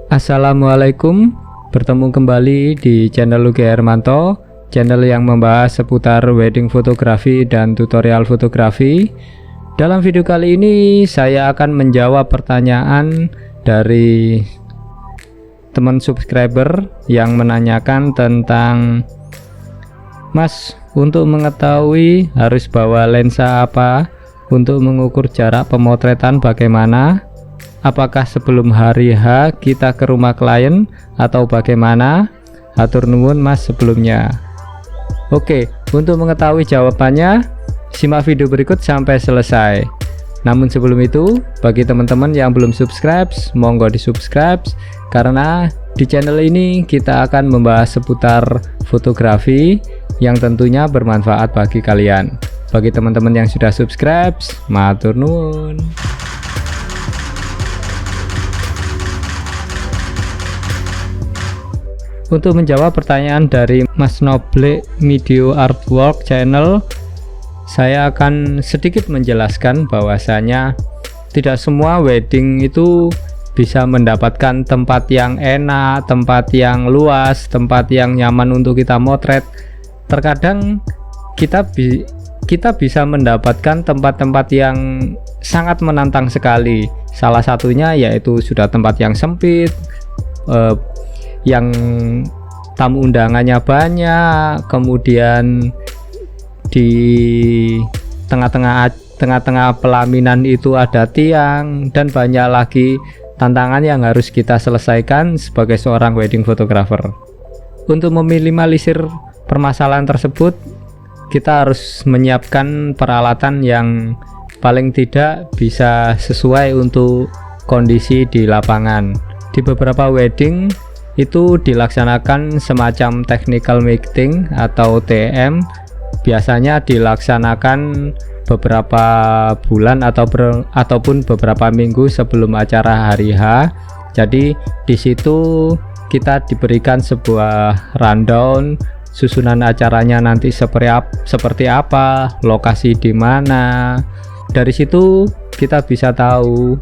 Assalamualaikum, bertemu kembali di channel Lugi Hermanto, channel yang membahas seputar wedding fotografi dan tutorial fotografi. Dalam video kali ini saya akan menjawab pertanyaan dari teman subscriber yang menanyakan tentang, Mas, untuk mengetahui harus bawa lensa apa, untuk mengukur jarak pemotretan bagaimana, apakah sebelum hari H kita ke rumah klien atau bagaimana? Hatur nuwun Mas sebelumnya. Oke, untuk mengetahui jawabannya simak video berikut sampai selesai. Namun sebelum itu, bagi teman-teman yang belum subscribe, monggo di subscribe, karena di channel ini kita akan membahas seputar fotografi yang tentunya bermanfaat bagi kalian. Bagi teman-teman yang sudah subscribe, matur nuwun. Untuk menjawab pertanyaan dari Mas Noble Video Artwork Channel, saya akan sedikit menjelaskan bahwasanya tidak semua wedding itu bisa mendapatkan tempat yang enak, tempat yang luas, tempat yang nyaman untuk kita motret. Terkadang kita bisa mendapatkan tempat-tempat yang sangat menantang sekali. Salah satunya yaitu sudah tempat yang sempit, yang tamu undangannya banyak, kemudian di tengah-tengah pelaminan itu ada tiang, dan banyak lagi tantangan yang harus kita selesaikan sebagai seorang wedding photographer. Untuk meminimalisir permasalahan tersebut, kita harus menyiapkan peralatan yang paling tidak bisa sesuai untuk kondisi di lapangan. Di beberapa wedding itu dilaksanakan semacam technical meeting atau TM, biasanya dilaksanakan beberapa bulan ataupun beberapa minggu sebelum acara hari H. Jadi di situ kita diberikan sebuah rundown susunan acaranya nanti seperti apa, lokasi di mana. Dari situ kita bisa tahu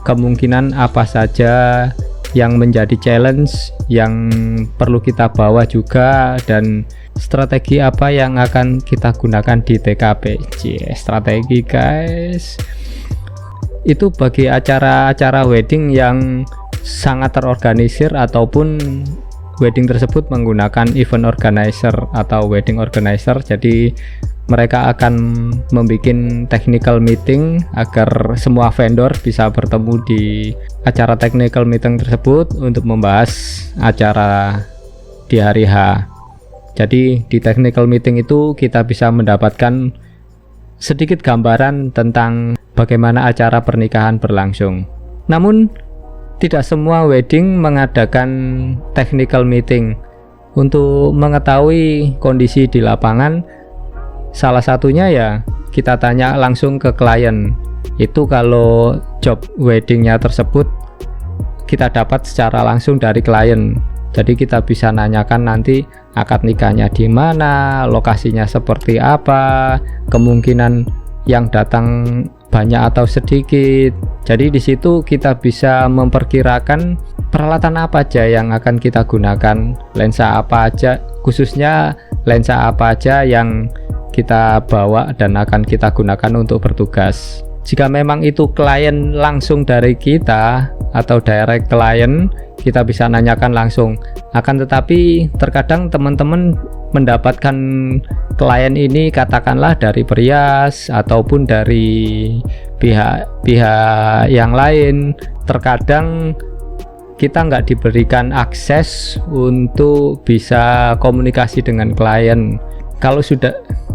kemungkinan apa saja yang menjadi challenge yang perlu kita bawa juga, dan strategi apa yang akan kita gunakan di TKP. Strategi guys, itu bagi acara-acara wedding yang sangat terorganisir ataupun wedding tersebut menggunakan event organizer atau wedding organizer. Jadi mereka akan membuat technical meeting agar semua vendor bisa bertemu di acara technical meeting tersebut untuk membahas acara di hari H. Jadi di technical meeting itu kita bisa mendapatkan sedikit gambaran tentang bagaimana acara pernikahan berlangsung. Namun tidak semua wedding mengadakan technical meeting. Untuk mengetahui kondisi di lapangan, salah satunya ya kita tanya langsung ke klien. Itu kalau job weddingnya tersebut kita dapat secara langsung dari klien. Jadi kita bisa nanyakan nanti akad nikahnya di mana, lokasinya seperti apa, kemungkinan yang datang banyak atau sedikit. Jadi di situ kita bisa memperkirakan peralatan apa aja yang akan kita gunakan, lensa apa aja, khususnya lensa apa aja yang kita bawa dan akan kita gunakan untuk bertugas. Jika memang itu klien langsung dari kita atau direct klien, kita bisa nanyakan langsung. Akan tetapi terkadang teman-teman mendapatkan klien ini katakanlah dari Perias ataupun dari pihak yang lain. Terkadang kita nggak diberikan akses untuk bisa komunikasi dengan klien.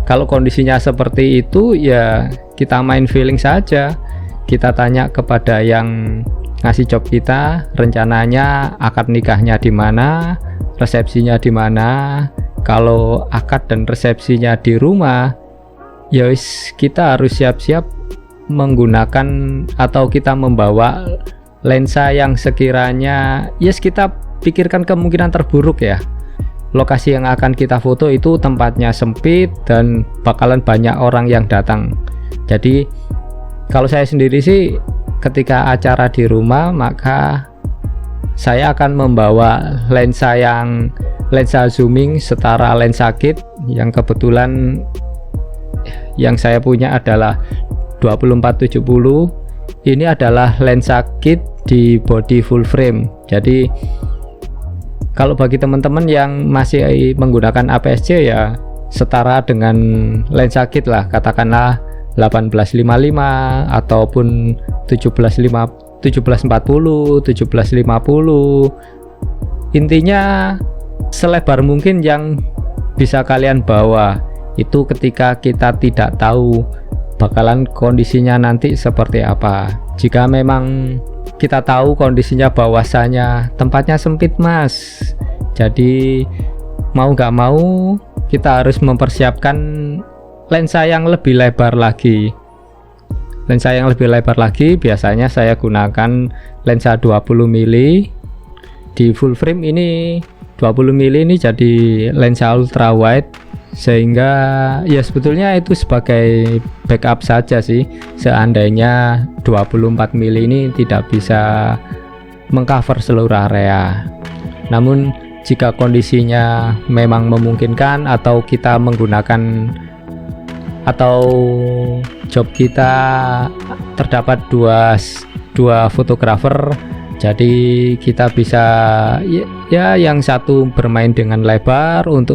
Kalau kondisinya seperti itu, ya kita main feeling saja. Kita tanya kepada yang ngasih job kita, rencananya akad nikahnya di mana, resepsinya di mana. Kalau akad dan resepsinya di rumah, ya wis kita harus siap-siap menggunakan atau kita membawa lensa yang sekiranya kita pikirkan kemungkinan terburuk ya. Lokasi yang akan kita foto itu tempatnya sempit dan bakalan banyak orang yang datang. Jadi kalau saya sendiri sih ketika acara di rumah, maka saya akan membawa lensa zooming setara lensa kit yang kebetulan yang saya punya adalah 2470. Ini adalah lensa kit di body full frame. Jadi kalau bagi teman-teman yang masih menggunakan APS-C ya setara dengan lensa kit lah, katakanlah 1855 ataupun 1740, 1750. Intinya selebar mungkin yang bisa kalian bawa. Itu ketika kita tidak tahu bakalan kondisinya nanti seperti apa. Jika memang kita tahu kondisinya bahwasanya tempatnya sempit mas, jadi mau nggak mau kita harus mempersiapkan lensa yang lebih lebar lagi. Lensa yang lebih lebar lagi biasanya saya gunakan lensa 20 mm. Di full frame ini 20 mm ini jadi lensa ultra wide, sehingga ya sebetulnya itu sebagai backup saja sih seandainya 24 mm ini tidak bisa mengcover seluruh area. Namun jika kondisinya memang memungkinkan atau kita menggunakan atau job kita terdapat dua fotografer, jadi kita bisa ya yang satu bermain dengan lebar untuk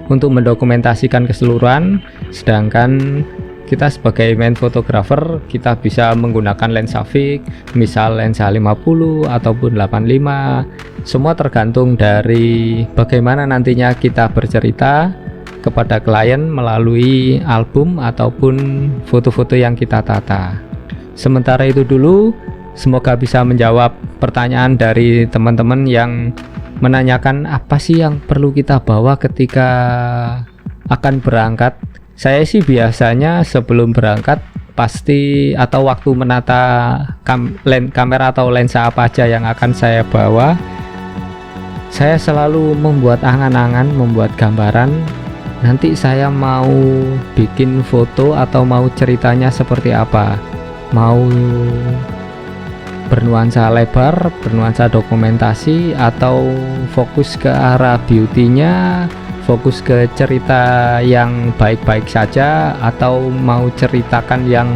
mendokumentasikan keseluruhan, sedangkan kita sebagai main fotografer kita bisa menggunakan lensa fix, misal lensa 50 ataupun 85. Semua tergantung dari bagaimana nantinya kita bercerita kepada klien melalui album ataupun foto-foto yang kita tata. Sementara itu dulu, semoga bisa menjawab pertanyaan dari teman-teman yang menanyakan apa sih yang perlu kita bawa ketika akan berangkat. Saya sih biasanya sebelum berangkat pasti atau waktu menata kamera atau lensa apa aja yang akan saya bawa, saya selalu membuat angan-angan, membuat gambaran nanti saya mau bikin foto atau mau ceritanya seperti apa, mau bernuansa lebar, bernuansa dokumentasi, atau fokus ke arah beauty-nya, fokus ke cerita yang baik-baik saja, atau mau ceritakan yang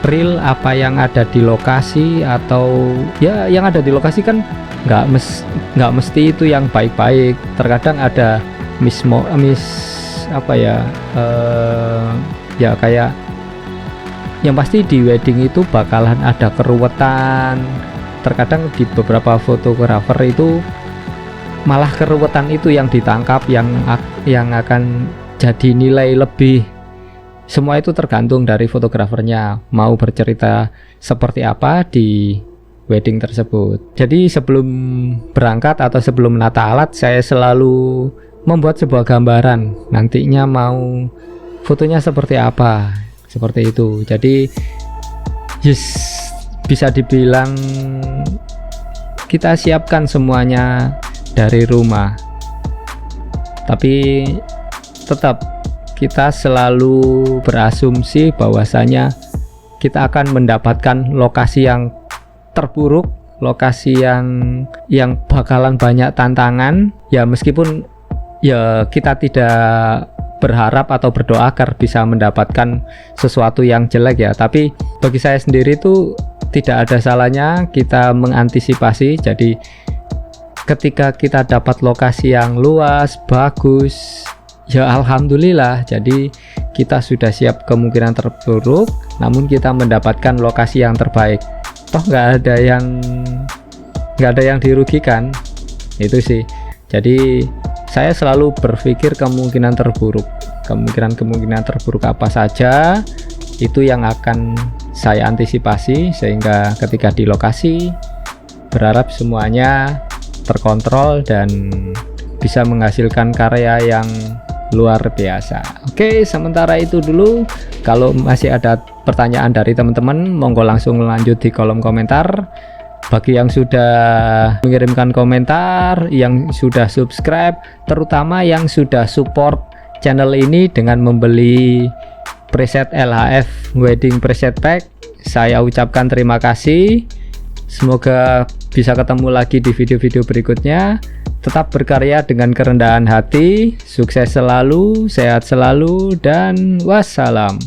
real apa yang ada di lokasi, atau ya yang ada di lokasi kan nggak mesti itu yang baik-baik. Terkadang ada ya kayak yang pasti di wedding itu bakalan ada keruwetan. Terkadang di beberapa fotografer itu malah keruwetan itu yang ditangkap, yang akan jadi nilai lebih. Semua itu tergantung dari fotografernya mau bercerita seperti apa di wedding tersebut. Jadi sebelum berangkat atau sebelum menata alat, saya selalu membuat sebuah gambaran nantinya mau fotonya seperti apa, seperti itu. Jadi bisa dibilang kita siapkan semuanya dari rumah, tapi tetap kita selalu berasumsi bahwasanya kita akan mendapatkan lokasi yang terburuk, lokasi yang bakalan banyak tantangan. Ya meskipun ya kita tidak berharap atau berdoa agar bisa mendapatkan sesuatu yang jelek ya, tapi bagi saya sendiri itu tidak ada salahnya kita mengantisipasi. Jadi ketika kita dapat lokasi yang luas, bagus, ya alhamdulillah, jadi kita sudah siap kemungkinan terburuk, namun kita mendapatkan lokasi yang terbaik. Toh nggak ada yang dirugikan, itu sih. Jadi saya selalu berpikir kemungkinan terburuk apa saja, itu yang akan saya antisipasi, sehingga ketika di lokasi berharap semuanya terkontrol dan bisa menghasilkan karya yang luar biasa. Oke, sementara itu dulu. Kalau masih ada pertanyaan dari teman-teman, monggo langsung lanjut di kolom komentar. Bagi yang sudah mengirimkan komentar, yang sudah subscribe, terutama yang sudah support channel ini dengan membeli preset LHF Wedding Preset Pack, saya ucapkan terima kasih. Semoga bisa ketemu lagi di video-video berikutnya. Tetap berkarya dengan kerendahan hati, sukses selalu, sehat selalu, dan wassalam.